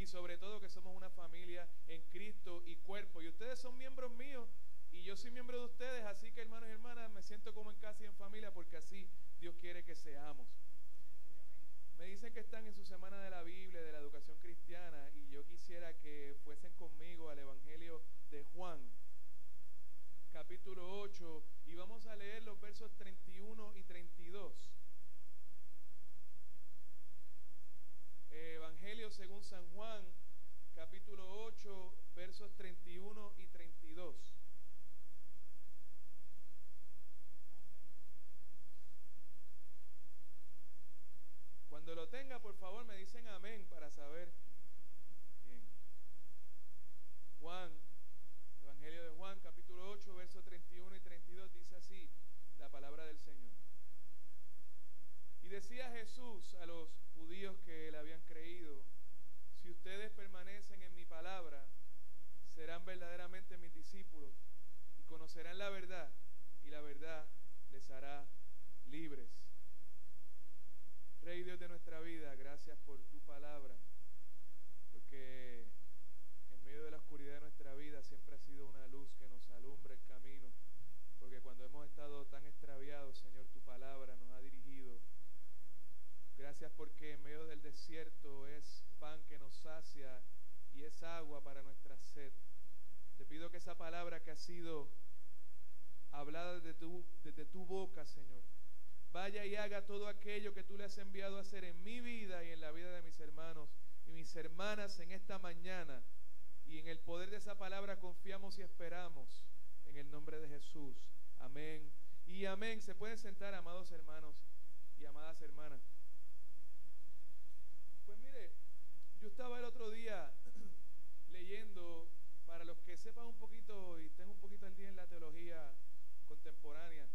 sobre todo que somos una familia en Cristo y cuerpo. Y ustedes son miembros míos y yo soy miembro de ustedes, así que hermanos y hermanas, me siento como en casa y en familia porque así Dios quiere que seamos. Me dicen que están en su semana de la Biblia, de la educación cristiana, y yo quisiera que fuesen conmigo al Evangelio de Juan, capítulo 8, y vamos a leer los versos 31 y 32. Evangelio según San Juan, capítulo 8, versos 31 y 32. Cuando lo tenga, por favor, me dicen amén para saber. Bien. Juan, Evangelio de Juan, capítulo 8, versos 31 y 32, dice así la palabra del Señor. Y decía Jesús a los judíos que le habían creído: si ustedes permanecen en mi palabra, serán verdaderamente mis discípulos y conocerán la verdad, y la verdad les hará libres. Rey Dios de nuestra vida, gracias por tu palabra, porque en medio de la oscuridad de nuestra vida siempre ha sido una luz que nos alumbra el camino, porque cuando hemos estado tan extraviados, Señor, tu palabra nos ha dirigido. Gracias porque en medio del desierto es pan que nos sacia y es agua para nuestra sed. Te pido que esa palabra que ha sido hablada desde tu boca, Señor, vaya y haga todo aquello que tú le has enviado a hacer en mi vida y en la vida de mis hermanos y mis hermanas en esta mañana. Y en el poder de esa palabra confiamos y esperamos en el nombre de Jesús. Amén y amén. Se pueden sentar, amados hermanos y amadas hermanas. Pues mire, yo estaba el otro día leyendo, para los que sepan un poquito y estén un poquito al día en la teología contemporánea,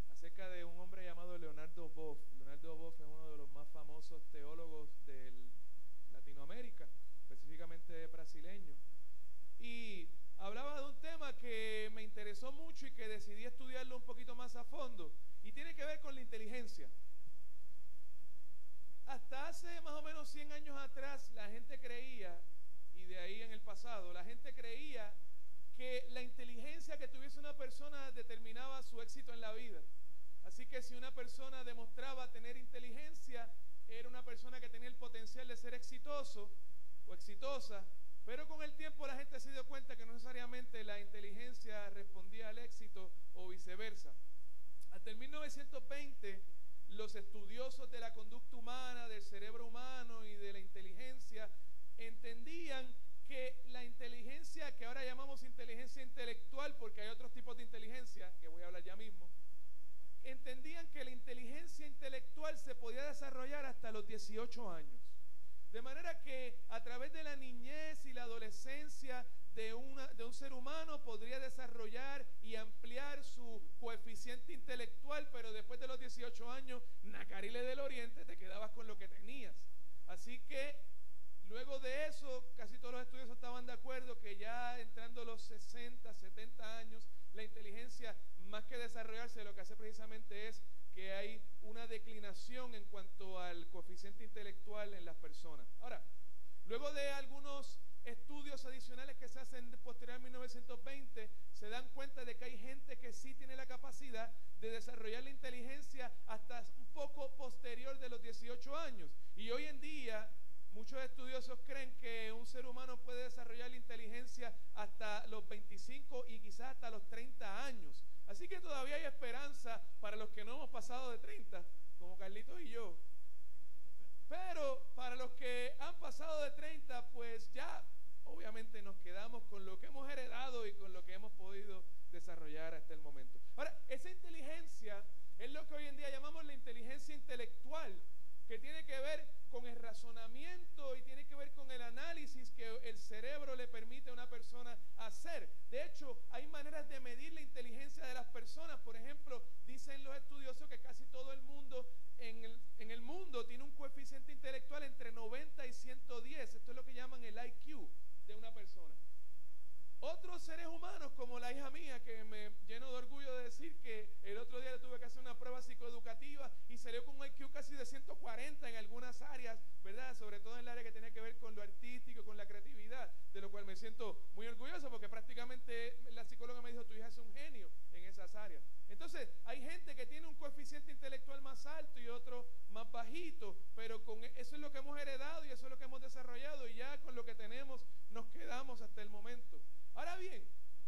acerca de un hombre llamado Leonardo Boff. Leonardo Boff es uno de los más famosos teólogos de Latinoamérica, específicamente brasileño. Y hablaba de un tema que me interesó mucho y que decidí estudiarlo un poquito más a fondo, y tiene que ver con la inteligencia. Hasta hace más o menos 100 años atrás, la gente creía, y de ahí en el pasado, la gente creía que la inteligencia que tuviese una persona determinaba su éxito en la vida. Así que si una persona demostraba tener inteligencia, era una persona que tenía el potencial de ser exitoso o exitosa, pero con el tiempo la gente se dio cuenta que no necesariamente la inteligencia respondía al éxito o viceversa. Hasta el 1920, los estudiosos de la conducta humana, del cerebro humano y de la inteligencia entendían que la inteligencia, que ahora llamamos inteligencia intelectual, porque hay otros tipos de inteligencia, que voy a hablar ya mismo, entendían que la inteligencia intelectual se podía desarrollar hasta los 18 años. De manera que a través de la niñez y la adolescencia de un ser humano podría desarrollar y ampliar su coeficiente intelectual, pero después de los 18 años, Nacarile del Oriente, te quedabas con lo que tenías. Así que luego de eso, casi todos los estudiosos estaban de acuerdo que ya entrando los 60, 70 años, la inteligencia, más que desarrollarse, lo que hace precisamente es que hay una declinación en cuanto al coeficiente intelectual en las personas. Ahora, luego de algunos estudios adicionales que se hacen posterior a 1920, se dan cuenta de que hay gente que sí tiene la capacidad de desarrollar la inteligencia hasta un poco posterior de los 18 años. Y hoy en día, muchos estudiosos creen que un ser humano puede desarrollar la inteligencia hasta los 25 y quizás hasta los 30 años. Así que todavía hay esperanza para los que no hemos pasado de 30, como Carlitos y yo. Pero para los que han pasado de 30, pues ya obviamente nos quedamos con lo que hemos heredado y con lo que hemos podido desarrollar hasta el momento. Ahora, esa inteligencia es lo que hoy en día llamamos la inteligencia intelectual, que tiene que ver con el razonamiento y tiene que ver con el análisis que el cerebro le permite a una persona hacer. De hecho, hay maneras de medir la inteligencia de las personas. Por ejemplo, dicen los estudiosos que casi todo el mundo en el mundo tiene un coeficiente intelectual entre 90 y 110. Esto es lo que llaman el IQ de una persona. Otros seres humanos, como la hija mía, que me lleno de orgullo de decir que el otro día le tuve que hacer una prueba psicoeducativa y salió con un IQ casi de 140 en algunas áreas. siento muy orgulloso porque prácticamente la psicóloga me dijo, tu hija es un genio en esas áreas. Entonces, hay gente que tiene un coeficiente intelectual más alto y otro más bajito, pero con eso es lo que hemos heredado y eso es lo que hemos desarrollado, y ya con lo que tenemos nos quedamos hasta el momento. Ahora bien,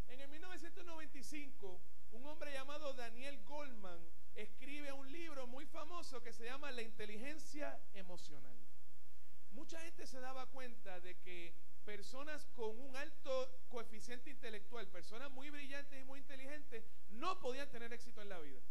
en el 1995, un hombre llamado Daniel Goleman escribe un libro muy famoso que se llama La inteligencia emocional. Mucha gente se daba cuenta de que personas con un alto coeficiente intelectual, personas muy brillantes y muy inteligentes, no podían tener éxito en la vida.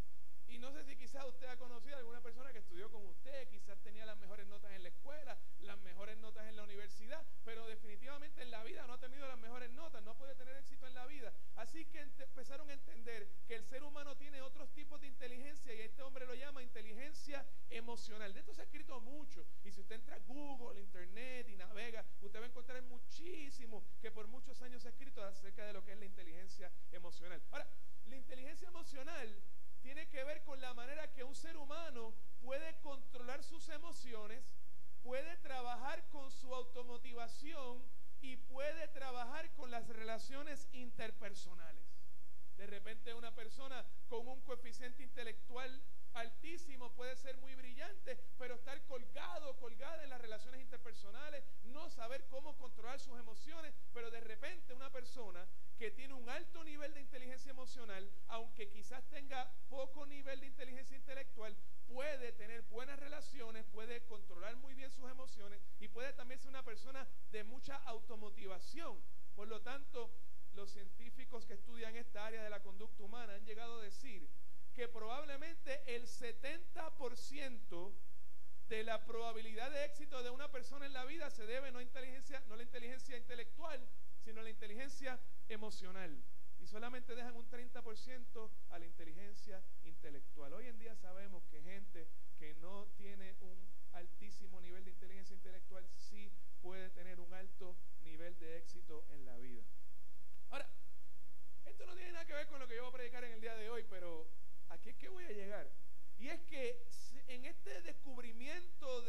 Y no sé si quizás usted ha conocido a alguna persona que estudió con usted, quizás tenía las mejores notas en la escuela, las mejores notas en la universidad, pero definitivamente en la vida no ha tenido las mejores notas, no puede tener éxito en la vida. Así que empezaron a entender que el ser humano tiene otros tipos de inteligencia, y este hombre lo llama inteligencia emocional. De esto se ha escrito mucho, y si usted entra a Google, Internet y navega, usted va a encontrar muchísimo que por muchos años se ha escrito acerca de lo que es la inteligencia emocional. Ahora, la inteligencia emocional tiene que ver con la manera que un ser humano puede controlar sus emociones, puede trabajar con su automotivación y puede trabajar con las relaciones interpersonales. De repente una persona con un coeficiente intelectual altísimo puede ser muy brillante, pero estar colgada en las relaciones interpersonales, no saber cómo controlar sus emociones. Pero de repente una persona que tiene un alto nivel de inteligencia emocional, aunque quizás tenga poco nivel de inteligencia intelectual, puede tener buenas relaciones, puede controlar muy bien sus emociones y puede también ser una persona de mucha automotivación. Por lo tanto, los científicos que estudian esta área de la conducta humana han llegado a decir que probablemente el 70% de la probabilidad de éxito de una persona en la vida se debe no a la inteligencia intelectual, sino a la inteligencia emocional. Y solamente dejan un 30% a la inteligencia intelectual. Hoy en día sabemos que gente que no tiene un altísimo nivel de inteligencia intelectual sí puede tener un alto nivel de éxito en la vida. Ahora, esto no tiene nada que ver con lo que yo voy a predicar en el día de hoy, pero aquí es que voy a llegar. Y es que en este descubrimiento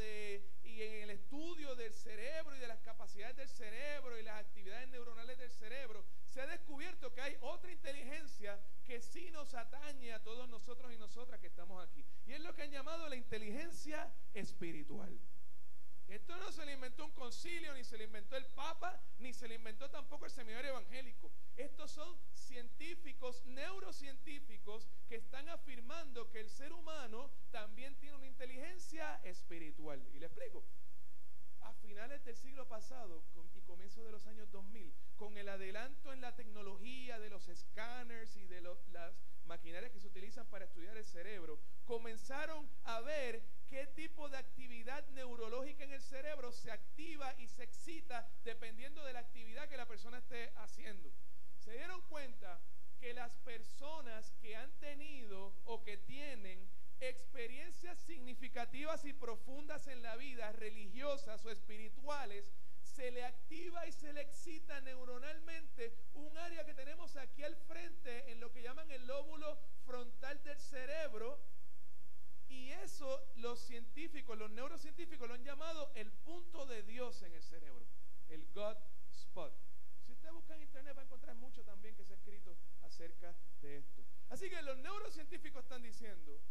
y en el estudio del cerebro y de las capacidades del cerebro y las actividades neuronales del cerebro, se ha descubierto que hay otra inteligencia que sí nos atañe a todos nosotros y nosotras que estamos aquí. Y es lo que han llamado la inteligencia espiritual. Esto no se lo inventó un concilio, ni se lo inventó el Papa, ni se lo inventó tampoco el seminario evangélico. Estos son científicos, neurocientíficos, que están afirmando que el ser humano también tiene una inteligencia espiritual. Y le explico. A finales del siglo pasado y comienzos de los años 2000, con el adelanto en la tecnología de los escáneres y de las maquinarias que se utilizan para estudiar el cerebro, comenzaron a ver qué tipo de actividad neurológica en el cerebro se activa y se excita dependiendo de la actividad que la persona esté haciendo. Se dieron cuenta que las personas que han tenido o que tienen experiencias significativas y profundas en la vida, religiosas o espirituales, se le activa y se le excita neuronalmente un área que tenemos aquí al frente en lo que llaman el lóbulo frontal del cerebro, y eso los científicos, los neurocientíficos lo han llamado el punto de Dios en el cerebro, el God Spot. Si usted busca en internet va a encontrar mucho también que se ha escrito acerca de esto. Así que los neurocientíficos están diciendo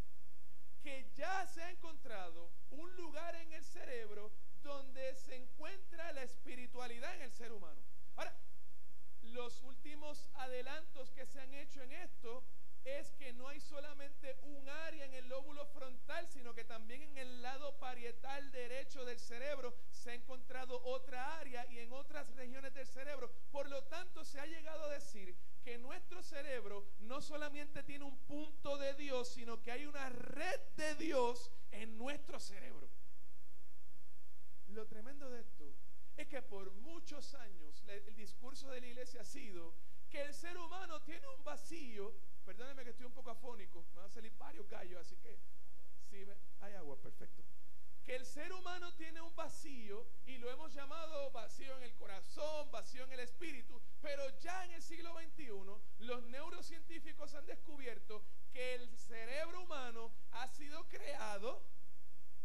que ya se ha encontrado un lugar en el cerebro donde se encuentra la espiritualidad en el ser humano. Ahora, los últimos adelantos que se han hecho en esto es que no hay solamente un área en el lóbulo frontal, sino que también en el lado parietal derecho del cerebro se ha encontrado otra área y en otras regiones del cerebro. Por lo tanto, se ha llegado a decir que nuestro cerebro no solamente tiene un punto de Dios, sino que hay una red de Dios en nuestro cerebro. Lo tremendo de esto es que por muchos años el discurso de la iglesia ha sido que el ser humano tiene un vacío. Perdónenme que estoy un poco afónico, me van a salir varios gallos, así que sí, hay agua, perfecto. Que el ser humano tiene un vacío y lo hemos llamado vacío en el corazón, vacío en el espíritu, pero ya en el siglo XXI los neurocientíficos han descubierto que el cerebro humano ha sido creado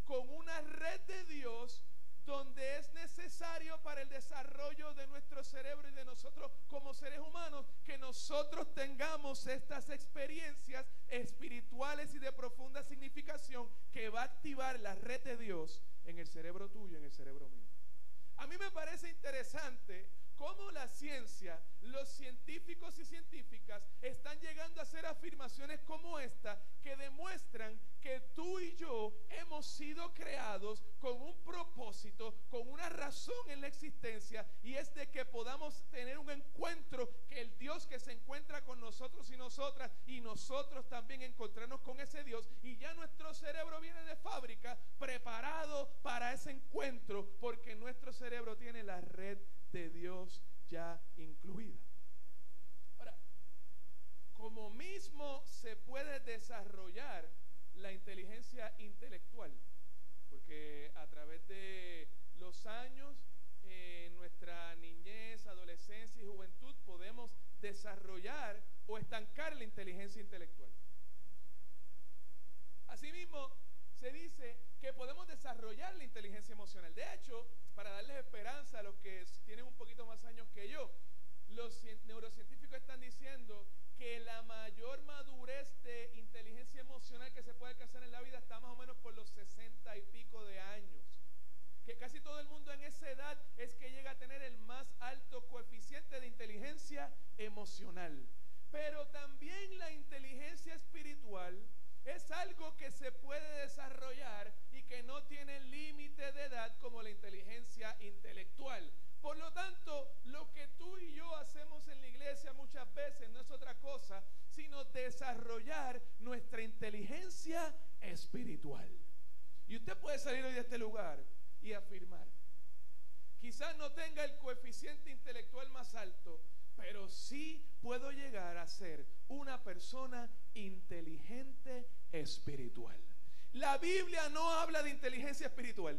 con una red de Dios donde es necesario para el desarrollo de nuestro cerebro y de nosotros como seres humanos, que nosotros tengamos estas experiencias espirituales y de profunda significación que va a activar la red de Dios en el cerebro tuyo y en el cerebro mío. A mí me parece interesante cómo la ciencia, los científicos y científicas están llegando a hacer afirmaciones como esta que demuestran que tú y yo hemos sido creados con un propósito, con una razón en la existencia, y es de que podamos tener un encuentro, que el Dios que se encuentra con nosotros y nosotras, y nosotros también encontrarnos con ese Dios, y ya nuestro cerebro viene de fábrica preparado para ese encuentro, porque nuestro cerebro tiene la red de Dios ya incluida. Ahora, como mismo se puede desarrollar la inteligencia intelectual, porque a través de los años, en nuestra niñez, adolescencia y juventud, podemos desarrollar o estancar la inteligencia intelectual. Asimismo, se dice que podemos desarrollar la inteligencia emocional. De hecho, para darles esperanza a los que tienen un poquito más años que yo, los neurocientíficos están diciendo que la mayor madurez de inteligencia emocional que se puede alcanzar en la vida está más o menos por los 60 y pico de años. Que casi todo el mundo en esa edad es que llega a tener el más alto coeficiente de inteligencia emocional. Pero también la inteligencia espiritual es algo que se puede desarrollar y que no tiene límite de edad como la inteligencia intelectual. Por lo tanto, lo que tú y yo hacemos en la iglesia muchas veces no es otra cosa sino desarrollar nuestra inteligencia espiritual. Y usted puede salir hoy de este lugar y afirmar: quizás no tenga el coeficiente intelectual más alto, pero sí puedo llegar a ser una persona inteligente espiritual. La Biblia no habla de inteligencia espiritual,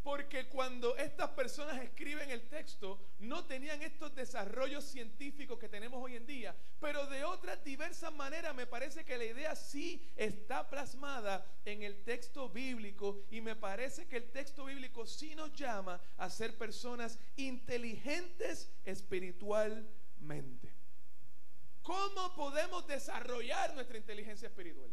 porque cuando estas personas escriben el texto no tenían estos desarrollos científicos que tenemos hoy en día, pero de otras diversas maneras me parece que la idea sí está plasmada en el texto bíblico, y me parece que el texto bíblico sí nos llama a ser personas inteligentes espiritualmente. ¿Cómo podemos desarrollar nuestra inteligencia espiritual?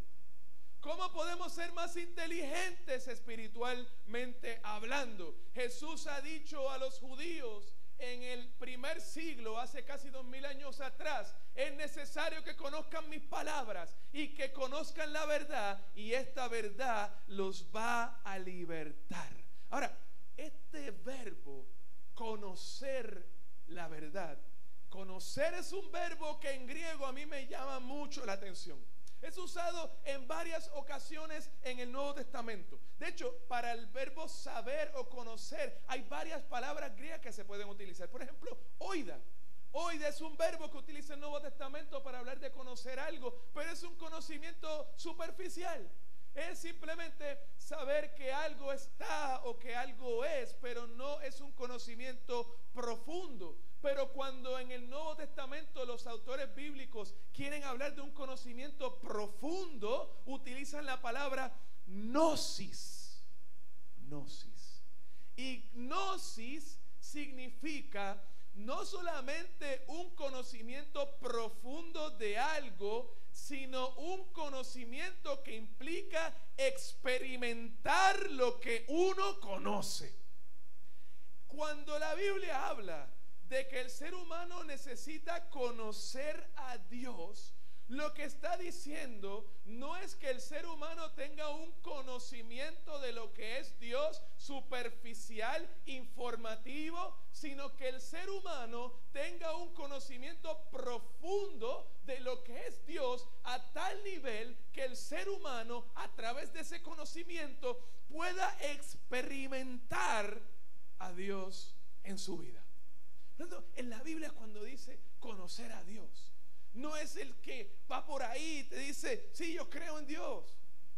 ¿Cómo podemos ser más inteligentes espiritualmente hablando? Jesús ha dicho a los judíos en el primer siglo, hace casi 2000 años atrás: es necesario que conozcan mis palabras y que conozcan la verdad, y esta verdad los va a libertar. Ahora, este verbo, conocer la verdad, conocer es un verbo que en griego a mí me llama mucho la atención. Es usado en varias ocasiones en el Nuevo Testamento. De hecho, para el verbo saber o conocer hay varias palabras griegas que se pueden utilizar. Por ejemplo, oida. Oida es un verbo que utiliza el Nuevo Testamento para hablar de conocer algo, pero es un conocimiento superficial. Es simplemente saber que algo está o que algo es, pero no es un conocimiento profundo. Pero cuando en el Nuevo Testamento los autores bíblicos quieren hablar de un conocimiento profundo, utilizan la palabra gnosis. Gnosis. Y gnosis significa no solamente un conocimiento profundo de algo, sino un conocimiento que implica experimentar lo que uno conoce. Cuando la Biblia habla de que el ser humano necesita conocer a Dios, lo que está diciendo no es que el ser humano tenga un conocimiento de lo que es Dios superficial, informativo, sino que el ser humano tenga un conocimiento profundo de lo que es Dios, a tal nivel que el ser humano, a través de ese conocimiento, pueda experimentar a Dios en su vida. En la Biblia, cuando dice conocer a Dios, no es el que va por ahí y te dice: sí, yo creo en Dios,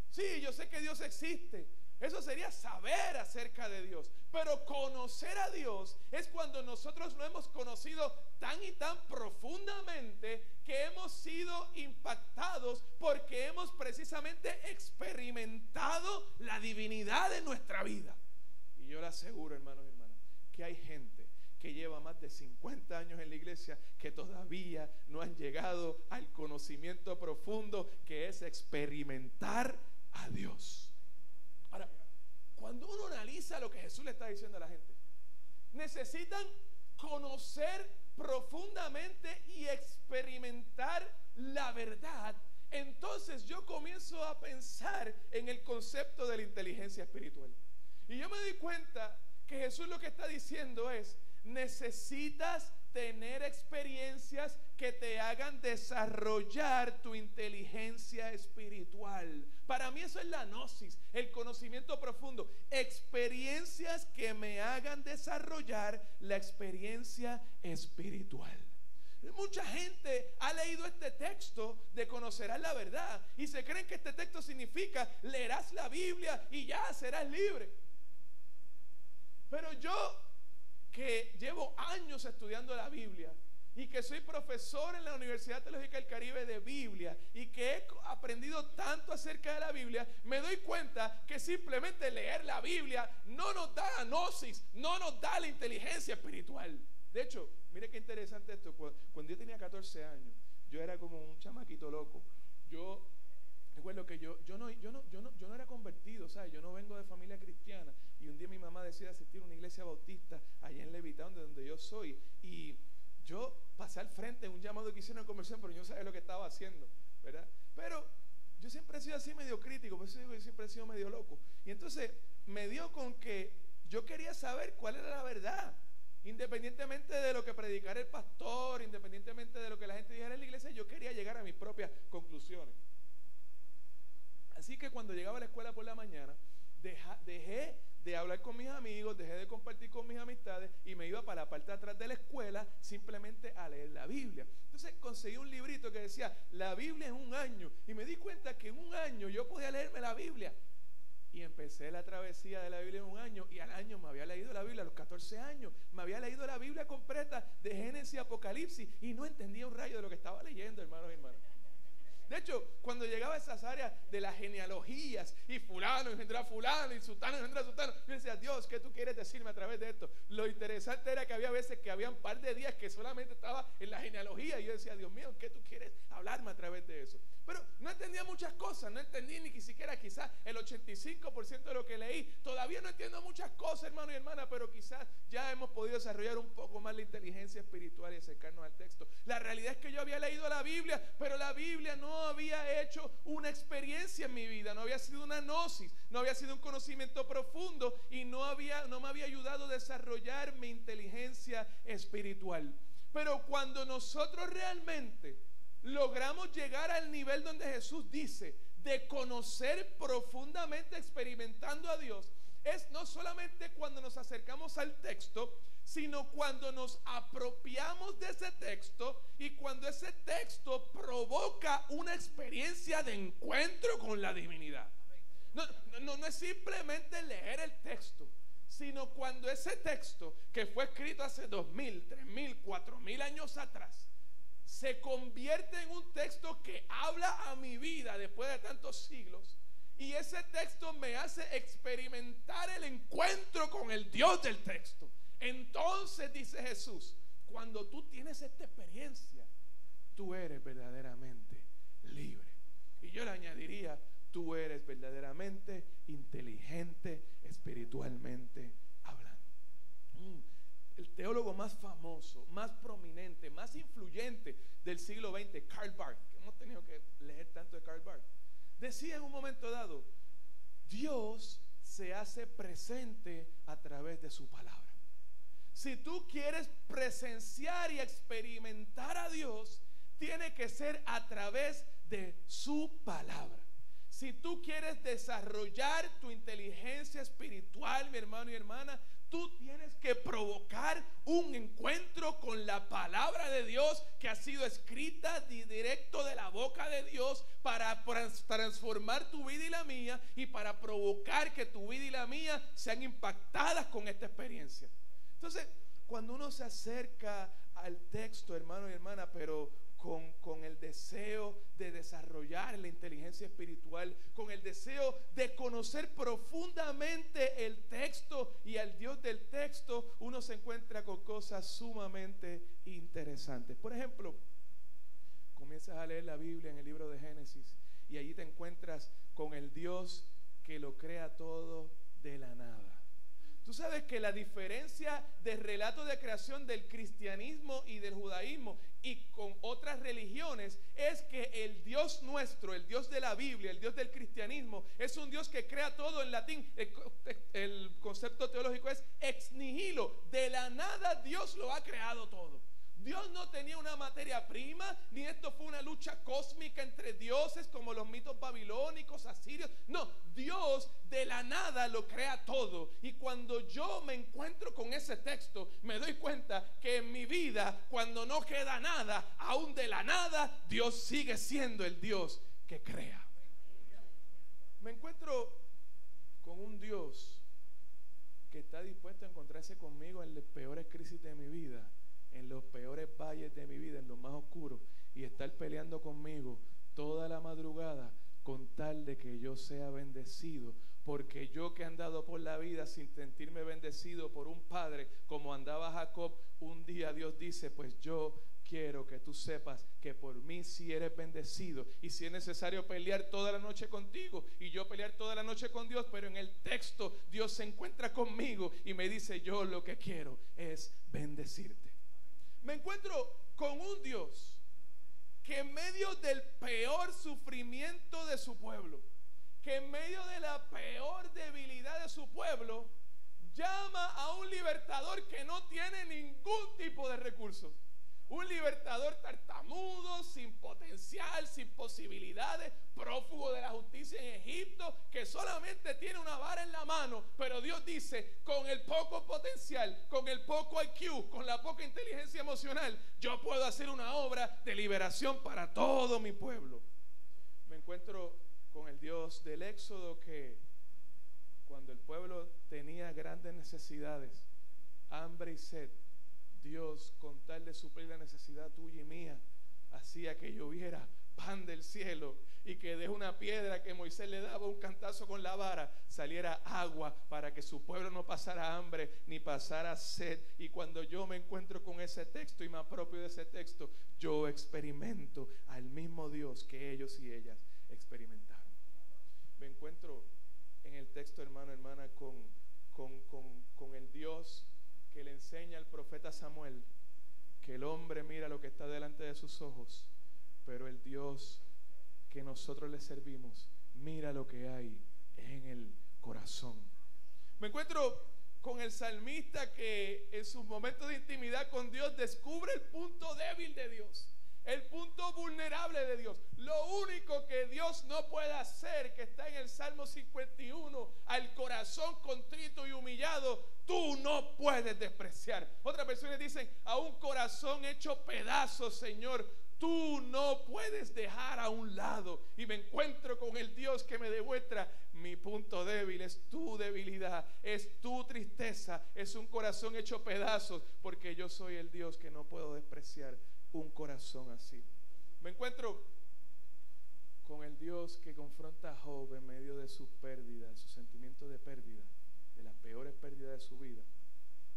sí, yo sé que Dios existe. Eso sería saber acerca de Dios. Pero conocer a Dios es cuando nosotros lo hemos conocido tan y tan profundamente que hemos sido impactados porque hemos precisamente experimentado la divinidad en nuestra vida. Y yo le aseguro, hermanos y hermanas, que hay gente que lleva más de 50 años en la iglesia que todavía no han llegado al conocimiento profundo que es experimentar a Dios. Ahora, cuando uno analiza lo que Jesús le está diciendo a la gente, necesitan conocer profundamente y experimentar la verdad. Entonces yo comienzo a pensar en el concepto de la inteligencia espiritual. Y yo me doy cuenta que Jesús lo que está diciendo es: necesitas tener experiencias que te hagan desarrollar tu inteligencia espiritual. Para mí eso es la gnosis, el conocimiento profundo. Experiencias que me hagan desarrollar la experiencia espiritual. Mucha gente ha leído este texto de conocerás la verdad y se creen que este texto significa leerás la Biblia y ya serás libre. Pero yo, que llevo años estudiando la Biblia y que soy profesor en la Universidad Teológica del Caribe de Biblia y que he aprendido tanto acerca de la Biblia, me doy cuenta que simplemente leer la Biblia no nos da la gnosis, no nos da la inteligencia espiritual. De hecho, mire qué interesante esto. Cuando yo tenía 14 años, yo era como un chamaquito loco. Yo recuerdo que yo no era convertido, ¿sabes? Yo no vengo de familia cristiana. Y un día mi mamá decide asistir a una iglesia bautista allá en Levittown, de donde yo soy. Y yo pasé al frente de un llamado que hicieron en conversión, pero yo no sabía lo que estaba haciendo, ¿verdad? Pero yo siempre he sido así medio crítico, por eso digo que yo siempre he sido medio loco. Y entonces me dio con que yo quería saber cuál era la verdad. Independientemente de lo que predicara el pastor, independientemente de lo que la gente dijera en la iglesia, yo quería llegar a mis propias conclusiones. Así que cuando llegaba a la escuela por la mañana, dejé de hablar con mis amigos, dejé de compartir con mis amistades y me iba para la parte de atrás de la escuela simplemente a leer la Biblia. Entonces conseguí un librito que decía la Biblia en un año y me di cuenta que en un año yo podía leerme la Biblia. Y empecé la travesía de la Biblia en un año y al año me había leído la Biblia. A los 14 años me había leído la Biblia completa de Génesis a Apocalipsis y no entendía un rayo de lo que estaba leyendo, hermanos y hermanas. De hecho, cuando llegaba a esas áreas de las genealogías y fulano engendra fulano y sultano engendra sultano, yo decía: Dios, ¿qué tú quieres decirme a través de esto? Lo interesante era que había veces que había un par de días que solamente estaba en la genealogía y yo decía: Dios mío, ¿qué tú quieres hablarme a través de eso? Pero no entendía muchas cosas, no entendí ni siquiera quizás el 85% de lo que leí. Todavía no entiendo muchas cosas, hermano y hermana, pero quizás ya hemos podido desarrollar un poco más la inteligencia espiritual y acercarnos al texto. La realidad es que yo había leído la Biblia, pero la Biblia no había hecho una experiencia en mi vida, no había sido una gnosis, no había sido un conocimiento profundo y no me había ayudado a desarrollar mi inteligencia espiritual. Pero cuando nosotros realmente logramos llegar al nivel donde Jesús dice de conocer profundamente, experimentando a Dios, es no solamente cuando nos acercamos al texto, sino cuando nos apropiamos de ese texto y cuando ese texto provoca una experiencia de encuentro con la divinidad. No es simplemente leer el texto, sino cuando ese texto que fue escrito hace 2000, 3000, 4000 años atrás se convierte en un texto que habla a mi vida después de tantos siglos, y ese texto me hace experimentar el encuentro con el Dios del texto. Entonces dice Jesús, cuando tú tienes esta experiencia, tú eres verdaderamente libre. Y yo le añadiría, tú eres verdaderamente inteligente espiritualmente hablando. El teólogo más famoso, más prominente, más influyente del siglo XX, Karl Barth, que hemos tenido que leer tanto de Karl Barth, decía en un momento dado: Dios se hace presente a través de su palabra. Si tú quieres presenciar y experimentar a Dios, tiene que ser a través de su palabra. Si tú quieres desarrollar tu inteligencia espiritual, mi hermano y hermana, tú tienes que provocar un encuentro con la palabra de Dios que ha sido escrita directo de la boca de Dios para transformar tu vida y la mía, y para provocar que tu vida y la mía sean impactadas con esta experiencia. Entonces, cuando uno se acerca al texto, hermano y hermana, pero con el deseo de desarrollar la inteligencia espiritual, con el deseo de conocer profundamente el texto y al Dios del texto, uno se encuentra con cosas cosas sumamente interesantes. Por ejemplo, comienzas a leer la Biblia en el libro de Génesis y allí te encuentras con el Dios que lo crea todo de la nada. Tú sabes que la diferencia del relato de creación del cristianismo y del judaísmo y con otras religiones es que el Dios nuestro, el Dios de la Biblia, el Dios del cristianismo, es un Dios que crea todo. En latín. El concepto teológico es ex nihilo. De la nada Dios lo ha creado todo. Dios no tenía una materia prima, ni esto fue una lucha cósmica entre dioses como los mitos babilónicos, asirios. No, Dios de la nada lo crea todo. Y cuando yo me encuentro con ese texto, me doy cuenta que en mi vida, cuando no queda nada, aún de la nada, Dios sigue siendo el Dios que crea. Me encuentro con un Dios que está dispuesto a encontrarse conmigo en las peores crisis de mi vida, en los peores valles de mi vida, en los más oscuros, y estar peleando conmigo toda la madrugada con tal de que yo sea bendecido. Porque yo, que he andado por la vida sin sentirme bendecido por un padre como andaba Jacob, un día Dios dice: pues yo quiero que tú sepas que por mí sí eres bendecido, y si es necesario pelear toda la noche contigo y yo pelear toda la noche con Dios, pero en el texto Dios se encuentra conmigo y me dice: yo lo que quiero es bendecirte. Me encuentro con un Dios que en medio del peor sufrimiento de su pueblo, que en medio de la peor debilidad de su pueblo, llama a un libertador que no tiene ningún tipo de recursos. Un libertador tartamudo, sin potencial, sin posibilidades, prófugo de la justicia en Egipto, que solamente tiene una vara en la mano. Pero Dios dice: con el poco potencial, con el poco IQ, con la poca inteligencia emocional, yo puedo hacer una obra de liberación para todo mi pueblo. Me encuentro con el Dios del Éxodo, que cuando el pueblo tenía grandes necesidades, hambre y sed, Dios, con tal de suplir la necesidad tuya y mía, hacía que lloviera pan del cielo, y que de una piedra que Moisés le daba un cantazo con la vara saliera agua para que su pueblo no pasara hambre ni pasara sed. Y cuando yo me encuentro con ese texto y me apropio de ese texto, yo experimento al mismo Dios que ellos y ellas experimentaron. Me encuentro en el texto, hermano, hermana, con el Dios que le enseña al profeta Samuel que el hombre mira lo que está delante de sus ojos, pero el Dios que nosotros le servimos mira lo que hay en el corazón. Me encuentro con el salmista que en sus momentos de intimidad con Dios descubre el punto débil de Dios, el punto vulnerable de Dios. Lo único que Dios no puede hacer, que está en el Salmo 51, al corazón contrito y humillado, tú no puedes despreciar. Otras versiones dicen: a un corazón hecho pedazos, Señor, tú no puedes dejar a un lado. Y me encuentro con el Dios que me demuestra: mi punto débil es tu debilidad, es tu tristeza, es un corazón hecho pedazos, porque yo soy el Dios que no puedo despreciar un corazón así. Me encuentro con el Dios que confronta a Job en medio de sus pérdidas, su sentimiento de pérdida, de las peores pérdidas de su vida,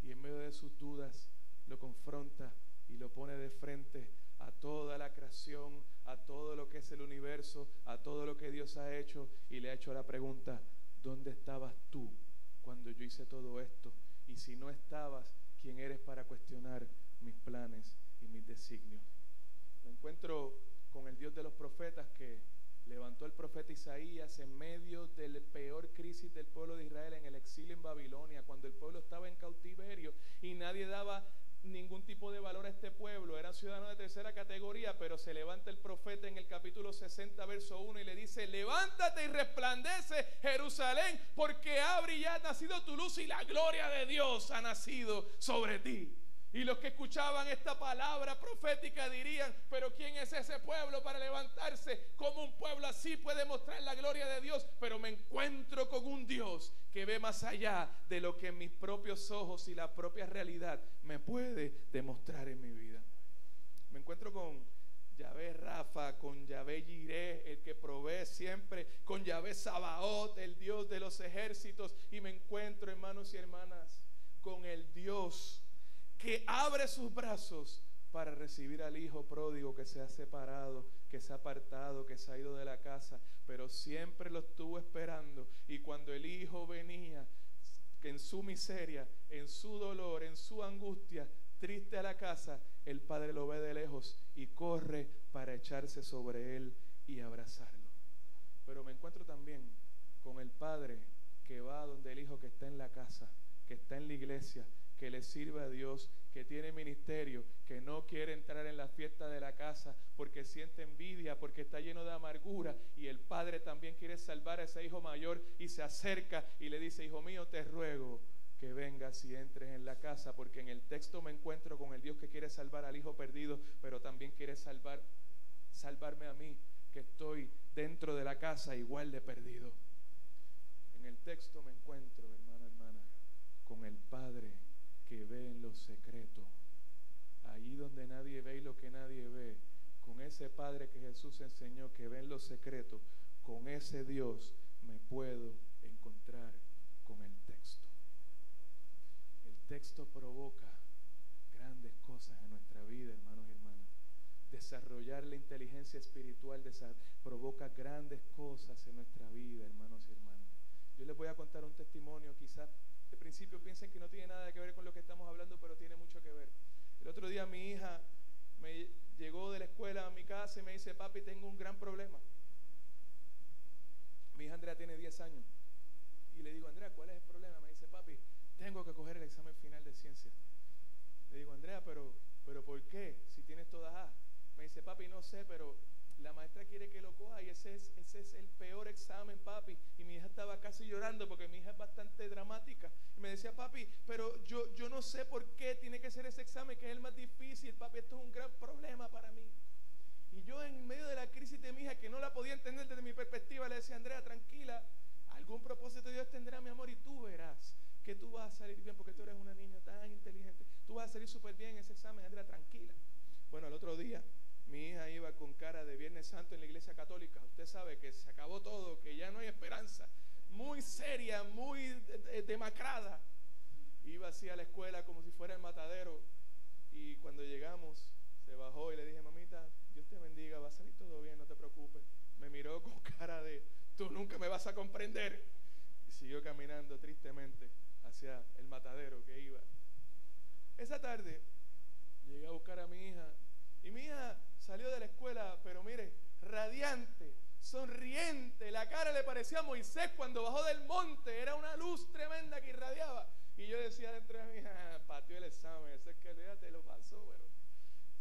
y en medio de sus dudas lo confronta y lo pone de frente a toda la creación, a todo lo que es el universo, a todo lo que Dios ha hecho, y le ha hecho la pregunta: ¿dónde estabas tú cuando yo hice todo esto? Y si no estabas, ¿quién eres para cuestionar mis planes y mis designios? Me encuentro con el Dios de los profetas, que levantó el profeta Isaías en medio de la peor crisis del pueblo de Israel en el exilio en Babilonia, cuando el pueblo estaba en cautiverio y nadie daba ningún tipo de valor a este pueblo, eran ciudadanos de tercera categoría. Pero se levanta el profeta en el capítulo 60 verso 1 y le dice: levántate y resplandece, Jerusalén, porque ha brillado, nacido tu luz, y la gloria de Dios ha nacido sobre ti. Y los que escuchaban esta palabra profética dirían: pero ¿quién es ese pueblo para levantarse? ¿Cómo un pueblo así puede mostrar la gloria de Dios? Pero me encuentro con un Dios que ve más allá de lo que mis propios ojos y la propia realidad me puede demostrar en mi vida. Me encuentro con Yahvé Rafa, con Yahvé Jireh, el que provee siempre, con Yahvé Sabaoth, el Dios de los ejércitos. Y me encuentro, hermanos y hermanas, con el Dios que abre sus brazos para recibir al hijo pródigo que se ha separado, que se ha apartado, que se ha ido de la casa, pero siempre lo estuvo esperando. Y cuando el hijo venía, que en su miseria, en su dolor, en su angustia, triste a la casa, el padre lo ve de lejos y corre para echarse sobre él y abrazarlo. Pero me encuentro también con el padre que va donde el hijo que está en la casa, que está en la iglesia, que le sirve a Dios, que tiene ministerio, que no quiere entrar en la fiesta de la casa porque siente envidia, porque está lleno de amargura, y el padre también quiere salvar a ese hijo mayor y se acerca y le dice: hijo mío, te ruego que vengas y entres en la casa, porque en el texto me encuentro con el Dios que quiere salvar al hijo perdido, pero también quiere salvarme a mí, que estoy dentro de la casa igual de perdido. En el texto me encuentro, hermano, hermana, con el Padre que ve en lo secreto, allí donde nadie ve y lo que nadie ve, con ese Padre que Jesús enseñó que ve en lo secreto. Con ese Dios me puedo encontrar con el texto. El texto provoca grandes cosas en nuestra vida, hermanos y hermanas. Desarrollar la inteligencia espiritual provoca grandes cosas en nuestra vida, hermanos y hermanas. Yo les voy a contar un testimonio. Quizás de principio piensen que no tiene nada que ver con lo que estamos hablando, pero tiene mucho que ver. El otro día mi hija me llegó de la escuela a mi casa y me dice: papi, tengo un gran problema. Mi hija Andrea tiene 10 años. Y le digo: Andrea, ¿cuál es el problema? Me dice: papi, tengo que coger el examen final de ciencia. Le digo: Andrea, pero ¿por qué? Si tienes todas A. Me dice: papi, no sé, pero la maestra quiere que lo coja y ese es el peor examen, papi. Y mi hija estaba casi llorando porque mi hija es bastante dramática. Y me decía: papi, pero yo no sé por qué tiene que ser ese examen, que es el más difícil, papi, esto es un gran problema para mí. Y yo, en medio de la crisis de mi hija, que no la podía entender desde mi perspectiva, le decía: Andrea, tranquila, algún propósito Dios tendrá, mi amor, y tú verás que tú vas a salir bien, porque tú eres una niña tan inteligente, tú vas a salir súper bien en ese examen, Andrea, tranquila. Bueno, el otro día mi hija iba con cara de Viernes Santo en la iglesia católica. Usted sabe que se acabó todo, que ya no hay esperanza. Muy seria, muy demacrada. Iba así a la escuela como si fuera el matadero. Y cuando llegamos, se bajó y le dije: mamita, Dios te bendiga, va a salir todo bien, no te preocupes. Me miró con cara de: tú nunca me vas a comprender. Y siguió caminando tristemente hacia el matadero que iba. Esa tarde llegué a buscar a mi hija. Y mi hija salió de la escuela, pero mire, radiante, sonriente. La cara le parecía a Moisés cuando bajó del monte. Era una luz tremenda que irradiaba. Y yo decía dentro de mi hija: pateó el examen, eso es que olvídate, lo pasó. Pero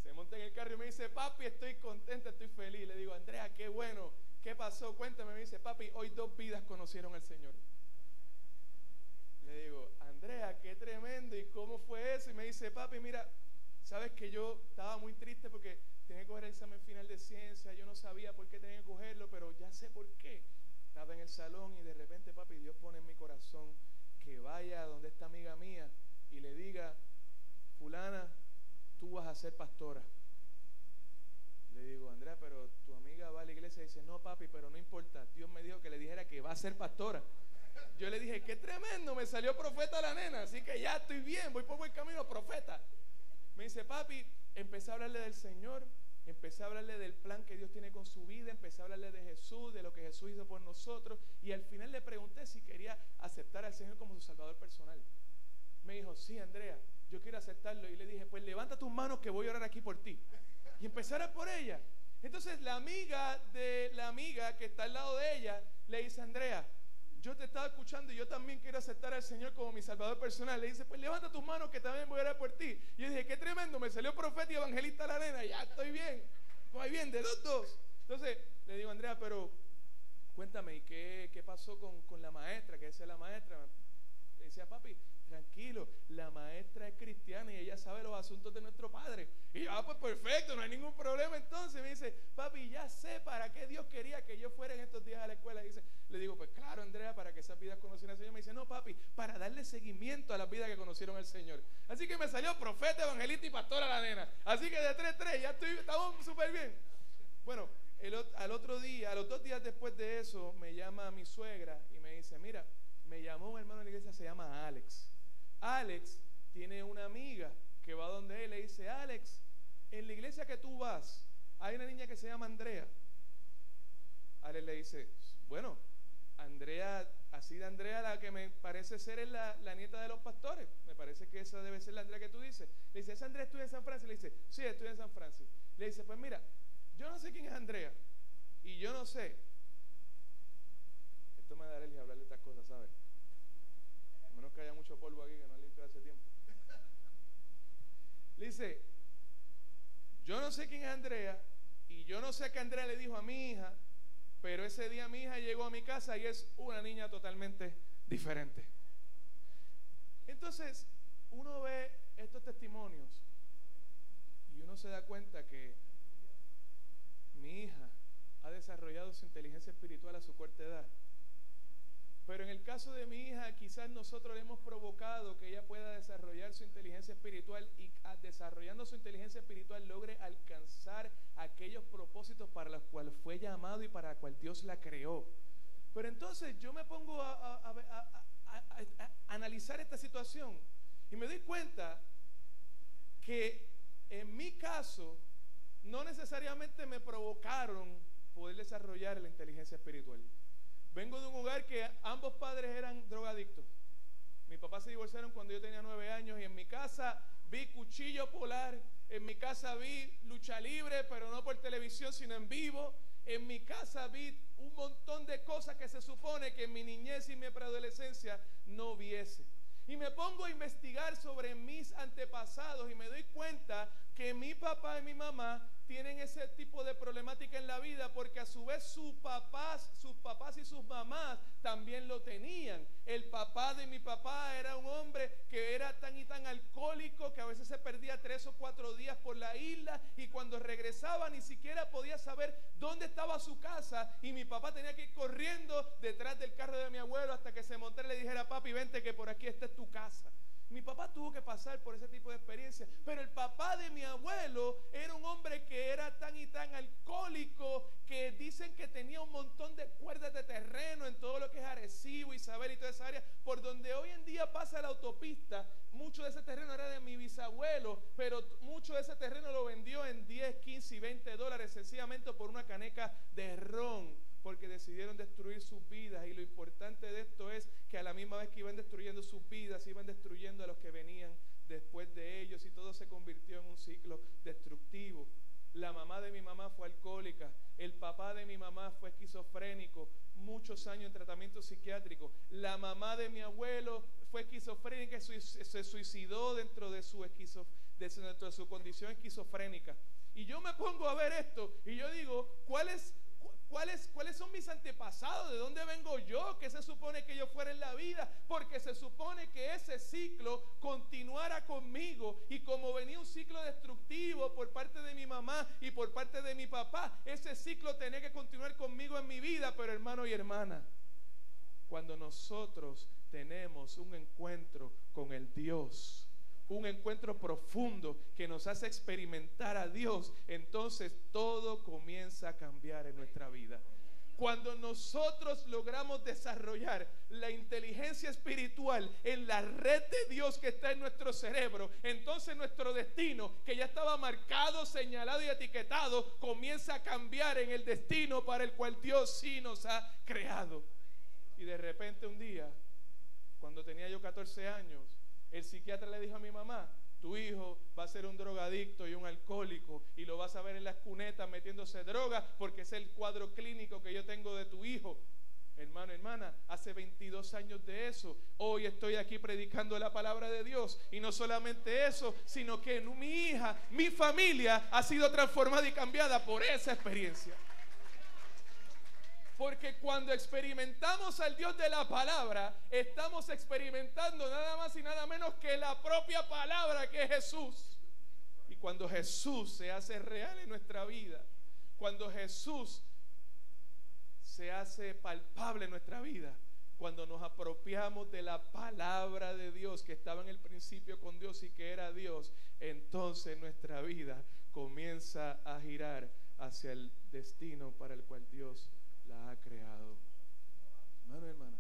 se monta en el carro y me dice: papi, estoy contenta, estoy feliz. Le digo: Andrea, qué bueno, ¿qué pasó? Cuéntame. Me dice: papi, hoy 2 vidas conocieron al Señor. Le digo: Andrea, qué tremendo, ¿y cómo fue eso? Y me dice: papi, mira, sabes que yo estaba muy triste porque tenía que coger el examen final de ciencia. Yo no sabía por qué tenía que cogerlo, pero ya sé por qué. Estaba en el salón y de repente, papi, Dios pone en mi corazón que vaya a donde esta amiga mía y le diga: fulana, tú vas a ser pastora. Le digo: Andrea, pero tu amiga va a la iglesia. Y dice: no, papi, pero no importa, Dios me dijo que le dijera que va a ser pastora. Yo le dije: qué tremendo, me salió profeta la nena, así que ya estoy bien, voy por buen camino, profeta. Me dice: papi, empecé a hablarle del Señor, empecé a hablarle del plan que Dios tiene con su vida, empecé a hablarle de Jesús, de lo que Jesús hizo por nosotros, y al final le pregunté si quería aceptar al Señor como su salvador personal. Me dijo: sí, Andrea, yo quiero aceptarlo. Y le dije: pues levanta tus manos que voy a orar aquí por ti. Y empecé a orar por ella. Entonces la amiga que está al lado de ella le dice: Andrea, yo te estaba escuchando y yo también quiero aceptar al Señor como mi salvador personal. Le dice: pues levanta tus manos que también voy a orar por ti. Y yo dije: qué tremendo, me salió profeta y evangelista la nena, ya estoy bien, voy bien, de dos. Entonces le digo: Andrea, pero cuéntame, ¿y qué pasó con la maestra? ¿Qué decía la maestra? Le decía: papi, tranquilo, la maestra es cristiana y ella sabe los asuntos de nuestro padre. Y yo: pues perfecto, no hay ningún problema. Entonces me dice: papi, ya sé para qué Dios quería que yo fuera en estos días a la escuela. Le digo: pues claro, Andrea, para que esas vidas conocieran al Señor. Me dice: no, papi, para darle seguimiento a las vidas que conocieron al Señor. Así que me salió profeta, evangelista y pastora la nena. Así que de 3-3, ya estamos súper bien. Bueno, al otro día, a los 2 días después de eso, me llama mi suegra y me dice: mira, me llamó un hermano de la iglesia, se llama Alex. Alex tiene una amiga que va donde él le dice: Alex, en la iglesia que tú vas hay una niña que se llama Andrea. Alex le dice: bueno, Andrea, así de Andrea, la que me parece ser es la nieta de los pastores. Me parece que esa debe ser la Andrea que tú dices. Le dice: ¿esa Andrea estudia en San Francisco? Le dice: sí, estudia en San Francisco. Le dice: pues mira, yo no sé quién es Andrea, y yo no sé. Esto me da alergia a hablar de estas cosas, ¿sabes? A menos que haya mucho polvo aquí que no limpio hace tiempo. Le dice: yo no sé quién es Andrea, y yo no sé qué Andrea le dijo a mi hija, pero ese día mi hija llegó a mi casa y es una niña totalmente diferente. Entonces, uno ve estos testimonios y uno se da cuenta que mi hija ha desarrollado su inteligencia espiritual a su corta edad. Pero en el caso de mi hija, quizás nosotros le hemos provocado que ella pueda desarrollar su inteligencia espiritual y desarrollando su inteligencia espiritual logre alcanzar aquellos propósitos para los cuales fue llamado y para los cuales Dios la creó. Pero entonces yo me pongo a analizar esta situación y me doy cuenta que en mi caso no necesariamente me provocaron poder desarrollar la inteligencia espiritual. Vengo de un hogar que ambos padres eran drogadictos. Mi papá se divorciaron cuando yo tenía 9 años y en mi casa vi cuchillo polar, en mi casa vi lucha libre, pero no por televisión sino en vivo. En mi casa vi un montón de cosas que se supone que en mi niñez y mi preadolescencia no viese. Y me pongo a investigar sobre mis antepasados y me doy cuenta que mi papá y mi mamá tienen ese tipo de problemática en la vida porque a su vez sus papás y sus mamás también lo tenían. El papá de mi papá era un hombre que era tan y tan alcohólico que a veces se perdía 3 o 4 días por la isla y cuando regresaba ni siquiera podía saber dónde estaba su casa y mi papá tenía que ir corriendo detrás del carro de mi abuelo hasta que se montara y le dijera: papi, vente que por aquí esta es tu casa. Mi papá tuvo que pasar por ese tipo de experiencia, pero el papá de mi abuelo era un hombre que era tan y tan alcohólico que dicen que tenía un montón de cuerdas de terreno en todo lo que es Arecibo, Isabel y toda esa área, por donde hoy en día pasa la autopista. Mucho de ese terreno era de mi bisabuelo, pero mucho de ese terreno lo vendió en 10, 15 y 20 dólares sencillamente por una caneca de ron, porque decidieron destruir sus vidas. Y lo importante de esto es que a la misma vez que iban destruyendo sus vidas, iban destruyendo a los que venían después de ellos y todo se convirtió en un ciclo destructivo. La mamá de mi mamá fue alcohólica, el papá de mi mamá fue esquizofrénico, muchos años en tratamiento psiquiátrico. La mamá de mi abuelo fue esquizofrénica y se suicidó dentro de su condición esquizofrénica. Y yo me pongo a ver esto y yo digo: ¿cuáles son mis antepasados? ¿De dónde vengo yo? ¿Qué se supone que yo fuera en la vida? Porque se supone que ese ciclo continuara conmigo, y como venía un ciclo destructivo por parte de mi mamá y por parte de mi papá, ese ciclo tenía que continuar conmigo en mi vida. Pero hermano y hermana, cuando nosotros tenemos un encuentro con el Dios, un encuentro profundo que nos hace experimentar a Dios, entonces todo comienza a cambiar en nuestra vida. Cuando nosotros logramos desarrollar la inteligencia espiritual en la red de Dios que está en nuestro cerebro, entonces nuestro destino, que ya estaba marcado, señalado y etiquetado, comienza a cambiar en el destino para el cual Dios sí nos ha creado. Y de repente un día, cuando tenía yo 14 años, el psiquiatra le dijo a mi mamá: tu hijo va a ser un drogadicto y un alcohólico y lo vas a ver en las cunetas metiéndose droga, porque es el cuadro clínico que yo tengo de tu hijo. Hermano, hermana, hace 22 años de eso. Hoy estoy aquí predicando la palabra de Dios, y no solamente eso, sino que mi hija, mi familia ha sido transformada y cambiada por esa experiencia. Porque cuando experimentamos al Dios de la palabra, estamos experimentando nada más y nada menos que la propia palabra, que es Jesús. Y cuando Jesús se hace real en nuestra vida, cuando Jesús se hace palpable en nuestra vida, cuando nos apropiamos de la palabra de Dios que estaba en el principio con Dios y que era Dios, entonces nuestra vida comienza a girar hacia el destino para el cual Dios la ha creado. Hermano y hermana,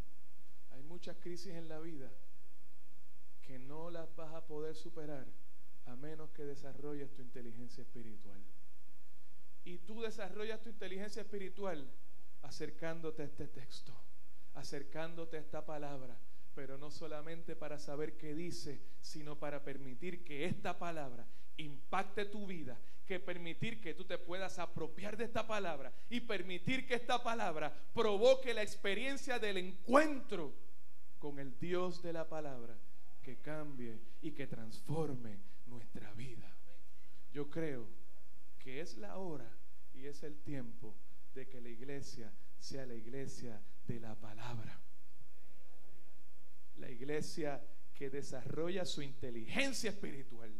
hay muchas crisis en la vida que no las vas a poder superar a menos que desarrolles tu inteligencia espiritual. Y tú desarrollas tu inteligencia espiritual acercándote a este texto, acercándote a esta palabra, pero no solamente para saber qué dice, sino para permitir que esta palabra impacte tu vida, que permitir que tú te puedas apropiar de esta palabra y permitir que esta palabra provoque la experiencia del encuentro con el Dios de la palabra, que cambie y que transforme nuestra vida. Yo creo que es la hora y es el tiempo de que la iglesia sea la iglesia de la palabra, la iglesia que desarrolla su inteligencia espiritual.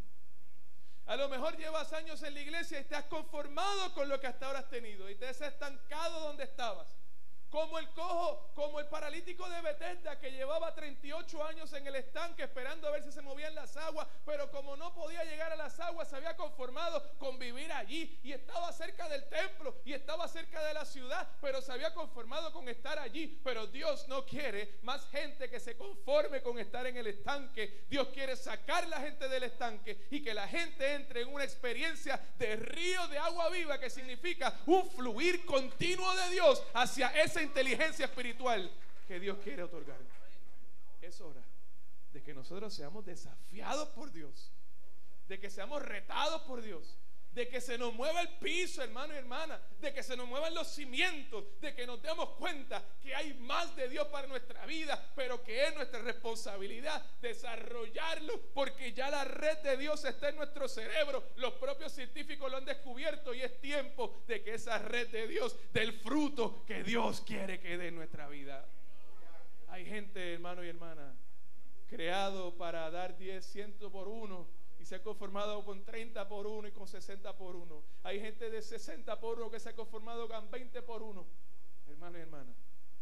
A lo mejor llevas años en la iglesia y te has conformado con lo que hasta ahora has tenido y te has estancado donde estabas. Como el cojo, como el paralítico de Betesda, que llevaba 38 años en el estanque esperando a ver si se movían las aguas, pero como no podía llegar a las aguas, se había conformado con vivir allí, y estaba cerca del templo y estaba cerca de la ciudad, pero se había conformado con estar allí. Pero Dios no quiere más gente que se conforme con estar en el estanque. Dios quiere sacar la gente del estanque y que la gente entre en una experiencia de río de agua viva, que significa un fluir continuo de Dios hacia esa inteligencia espiritual que Dios quiere otorgar. Es hora de que nosotros seamos desafiados por Dios, de que seamos retados por Dios, de que se nos mueva el piso, hermano y hermana, de que se nos muevan los cimientos, de que nos demos cuenta que hay más de Dios para nuestra vida, pero que es nuestra responsabilidad desarrollarlo, porque ya la red de Dios está en nuestro cerebro. Los propios científicos lo han descubierto y es tiempo de que esa red de Dios dé el fruto que Dios quiere que dé en nuestra vida. Hay gente, hermano y hermana, creado para dar 10, 100 por uno, y se ha conformado con 30 por 1 y con 60 por 1. Hay gente de 60 por 1 que se ha conformado con 20 por 1. Hermano y hermana,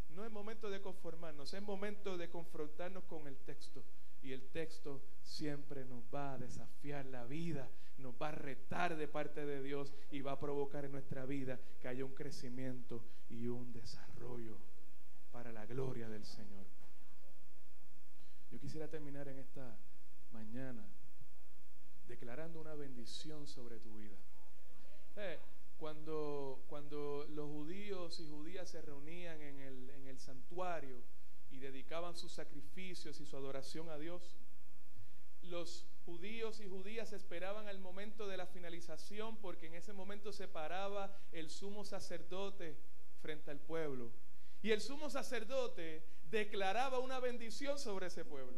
no es momento de conformarnos, es momento de confrontarnos con el texto. Y el texto siempre nos va a desafiar la vida, nos va a retar de parte de Dios y va a provocar en nuestra vida que haya un crecimiento y un desarrollo para la gloria del Señor. Yo quisiera terminar en esta mañana declarando una bendición sobre tu vida. Cuando los judíos y judías se reunían en el santuario y dedicaban sus sacrificios y su adoración a Dios, los judíos y judías esperaban el momento de la finalización, porque en ese momento se paraba el sumo sacerdote frente al pueblo, y el sumo sacerdote declaraba una bendición sobre ese pueblo,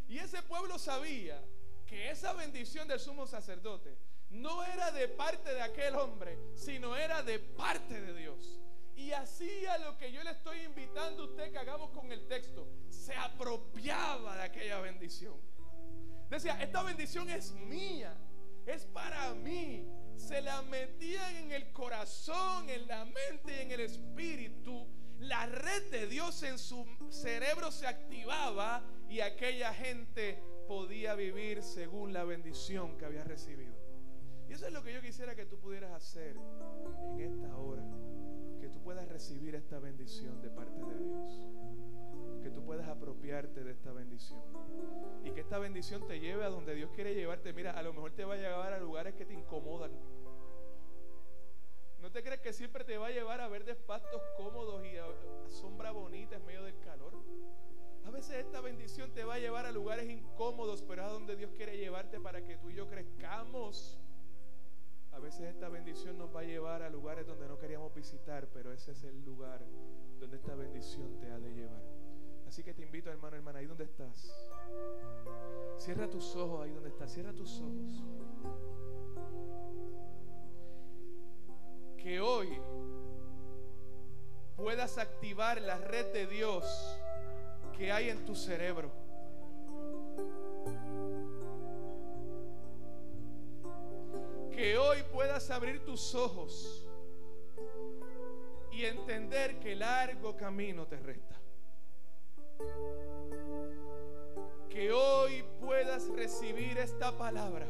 y ese pueblo sabía que esa bendición del sumo sacerdote no era de parte de aquel hombre, sino era de parte de Dios. Y hacía lo que yo le estoy invitando a usted que hagamos con el texto: se apropiaba de aquella bendición. Decía, esta bendición es mía, es para mí. Se la metían en el corazón, en la mente y en el espíritu. La red de Dios en su cerebro se activaba y aquella gente podía vivir según la bendición que había recibido. Y eso es lo que yo quisiera que tú pudieras hacer en esta hora, que tú puedas recibir esta bendición de parte de Dios, que tú puedas apropiarte de esta bendición y que esta bendición te lleve a donde Dios quiere llevarte. Mira, a lo mejor te va a llevar a lugares que te incomodan. No te crees que siempre te va a llevar a ver despastos cómodos y a sombra bonita en medio del calor. A veces esta bendición te va a llevar a lugares incómodos, pero es a donde Dios quiere llevarte para que tú y yo crezcamos. A veces esta bendición nos va a llevar a lugares donde no queríamos visitar, pero ese es el lugar donde esta bendición te ha de llevar. Así que te invito, hermano, hermana, ahí donde estás, cierra tus ojos, ahí donde estás, cierra tus ojos. Que hoy puedas activar la red de Dios que hay en tu cerebro. Que hoy puedas abrir tus ojos y entender que largo camino te resta. Que hoy puedas recibir esta palabra,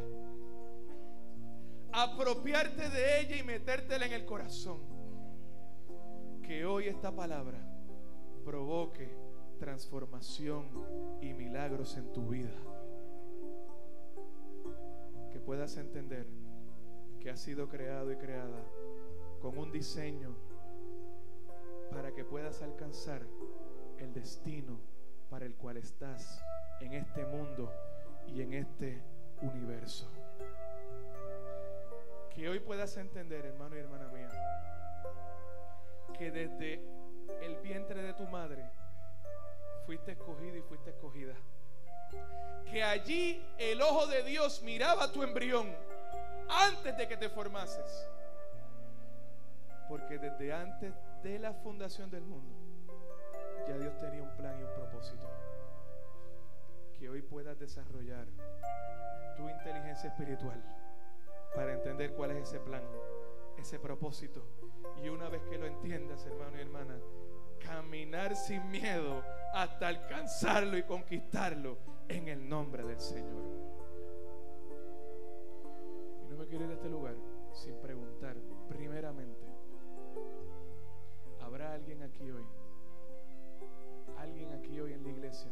apropiarte de ella y metértela en el corazón. Que hoy esta palabra provoque transformación y milagros en tu vida. puedas entender que has sido creado y creada con un diseño para que puedas alcanzar el destino para el cual estás en este mundo y en este universo. Que hoy puedas entender, hermano y hermana mía, que desde el vientre de tu madre fuiste escogido y fuiste escogida. Que allí el ojo de Dios miraba tu embrión antes de que te formases. Porque desde antes de la fundación del mundo ya Dios tenía un plan y un propósito. Que hoy puedas desarrollar tu inteligencia espiritual para entender cuál es ese plan, ese propósito. Y una vez que lo entiendas, hermano y hermana, caminar sin miedo hasta alcanzarlo y conquistarlo en el nombre del Señor. Y no me quiero ir de este lugar sin preguntar, primeramente, ¿habrá alguien aquí hoy en la iglesia,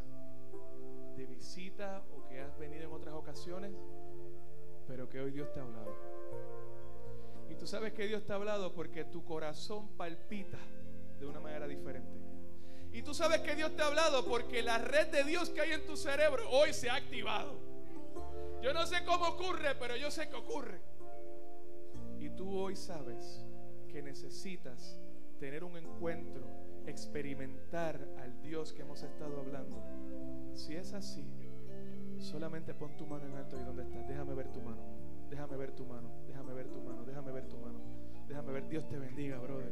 de visita o que has venido en otras ocasiones, pero que hoy Dios te ha hablado? Y tú sabes que Dios te ha hablado porque tu corazón palpita de una manera diferente. Y tú sabes que Dios te ha hablado porque la red de Dios que hay en tu cerebro hoy se ha activado. Yo no sé cómo ocurre, pero yo sé que ocurre. Y tú hoy sabes que necesitas tener un encuentro, experimentar al Dios que hemos estado hablando. Si es así, solamente pon tu mano en alto ahí donde estás. Déjame ver tu mano. Déjame ver tu mano. Déjame ver tu mano. Déjame ver tu mano. Déjame ver. Dios te bendiga, brother.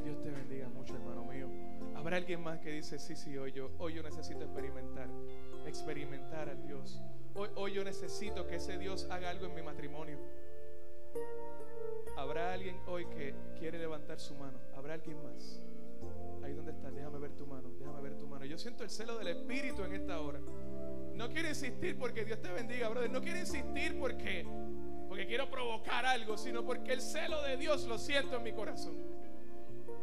Dios te bendiga mucho, hermano mío. ¿Habrá alguien más que dice, sí, hoy yo necesito experimentar al Dios? Hoy yo necesito que ese Dios haga algo en mi matrimonio. ¿Habrá alguien hoy que quiere levantar su mano? ¿Habrá alguien más? Ahí donde estás, déjame ver tu mano. Déjame ver tu mano. Yo siento el celo del Espíritu en esta hora. No quiero insistir porque Dios te bendiga, brother. No quiero insistir porque quiero provocar algo, sino porque el celo de Dios lo siento en mi corazón.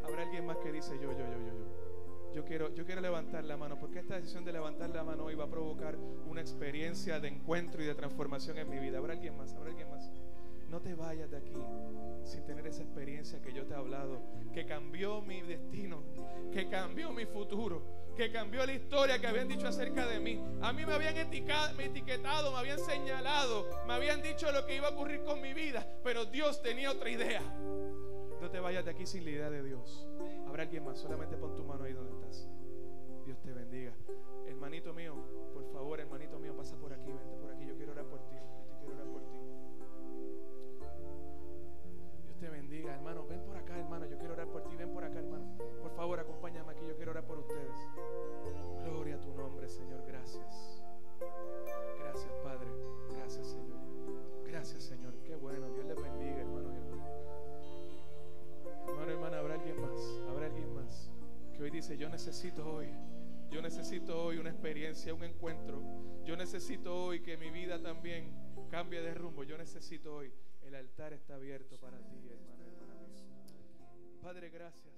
¿Habrá alguien más que dice yo quiero levantar la mano? Porque esta decisión de levantar la mano hoy va a provocar una experiencia de encuentro y de transformación en mi vida. ¿Habrá alguien más? ¿Habrá alguien más? No te vayas de aquí sin tener esa experiencia que yo te he hablado, que cambió mi destino, que cambió mi futuro, que cambió la historia que habían dicho acerca de mí. A mí me habían etiquetado, me habían señalado, me habían dicho lo que iba a ocurrir con mi vida, pero Dios tenía otra idea. No te vayas de aquí sin la idea de Dios. ¿Habrá alguien más? Solamente pon tu mano ahí donde estás. Dios te bendiga. Hermanito mío, por favor, hermanito mío, pasa por aquí, vente por aquí. Yo quiero orar por ti. Yo quiero orar por ti. Dios te bendiga, hermano. Ven por acá, hermano. Yo quiero orar por ti. Ven por acá, hermano. Por favor, acompáñame aquí. Yo quiero orar por ustedes. Gloria a tu nombre, Señor. Gracias. Gracias, Padre. Gracias, Señor. Gracias, Señor. Qué bueno. Dios les bendiga, hermano y hermana. Hermano, hermana, ¿habrá alguien más? ¿Habrá alguien más que hoy dice, yo necesito hoy una experiencia, un encuentro? Yo necesito hoy que mi vida también cambie de rumbo. Yo necesito hoy. El altar está abierto para ti, hermano y hermana mía. Padre, gracias.